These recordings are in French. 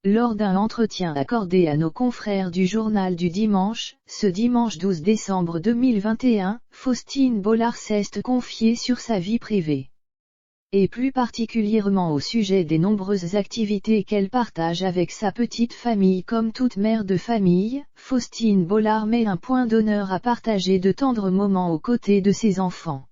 Lors d'un entretien accordé à nos confrères du Journal du Dimanche, ce dimanche 12 décembre 2021, Faustine Bollard s'est confiée sur sa vie privée. Et plus particulièrement au sujet des nombreuses activités qu'elle partage avec sa petite famille. Comme toute mère de famille, Faustine Bollard met un point d'honneur à partager de tendres moments aux côtés de ses enfants.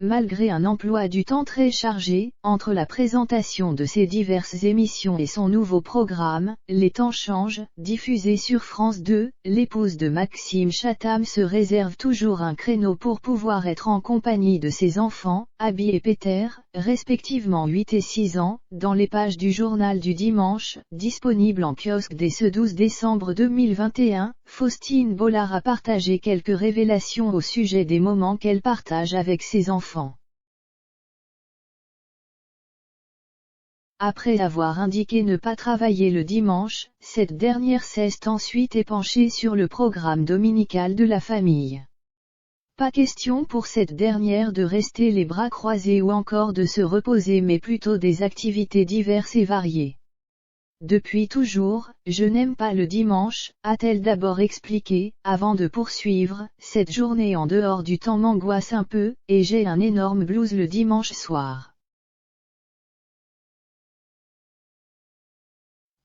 Malgré un emploi du temps très chargé, entre la présentation de ses diverses émissions et son nouveau programme, Les temps changent, diffusé sur France 2, l'épouse de Maxime Chatham se réserve toujours un créneau pour pouvoir être en compagnie de ses enfants, Abby et Peter, respectivement 8 et 6 ans, dans les pages du Journal du Dimanche, disponible en kiosque dès ce 12 décembre 2021, Faustine Bollard a partagé quelques révélations au sujet des moments qu'elle partage avec ses enfants. Après avoir indiqué ne pas travailler le dimanche, cette dernière s'est ensuite épanchée sur le programme dominical de la famille. Pas question pour cette dernière de rester les bras croisés ou encore de se reposer, mais plutôt des activités diverses et variées. Depuis toujours, je n'aime pas le dimanche, a-t-elle d'abord expliqué, avant de poursuivre, cette journée en dehors du temps m'angoisse un peu, et j'ai un énorme blues le dimanche soir.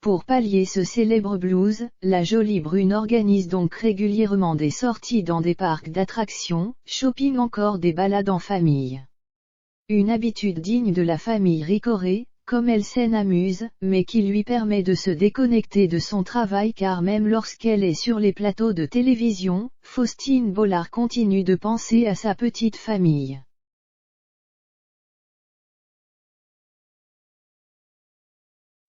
Pour pallier ce célèbre blues, la jolie brune organise donc régulièrement des sorties dans des parcs d'attractions, shopping, encore des balades en famille. Une habitude digne de la famille Ricoré, comme elle s'en amuse, mais qui lui permet de se déconnecter de son travail, car même lorsqu'elle est sur les plateaux de télévision, Faustine Bollard continue de penser à sa petite famille.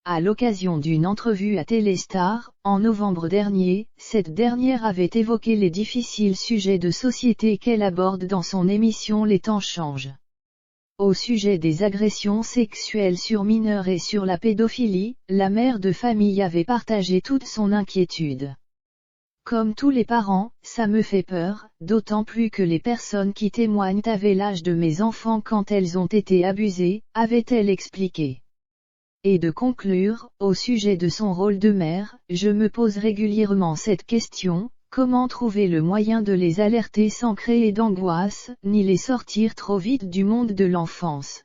À l'occasion d'une entrevue à Téléstar, en novembre dernier, cette dernière avait évoqué les difficiles sujets de société qu'elle aborde dans son émission Les temps changent. Au sujet des agressions sexuelles sur mineurs et sur la pédophilie, la mère de famille avait partagé toute son inquiétude. Comme tous les parents, ça me fait peur, d'autant plus que les personnes qui témoignent avaient l'âge de mes enfants quand elles ont été abusées, avait-elle expliqué. Et de conclure, au sujet de son rôle de mère, je me pose régulièrement cette question, comment trouver le moyen de les alerter sans créer d'angoisse, ni les sortir trop vite du monde de l'enfance.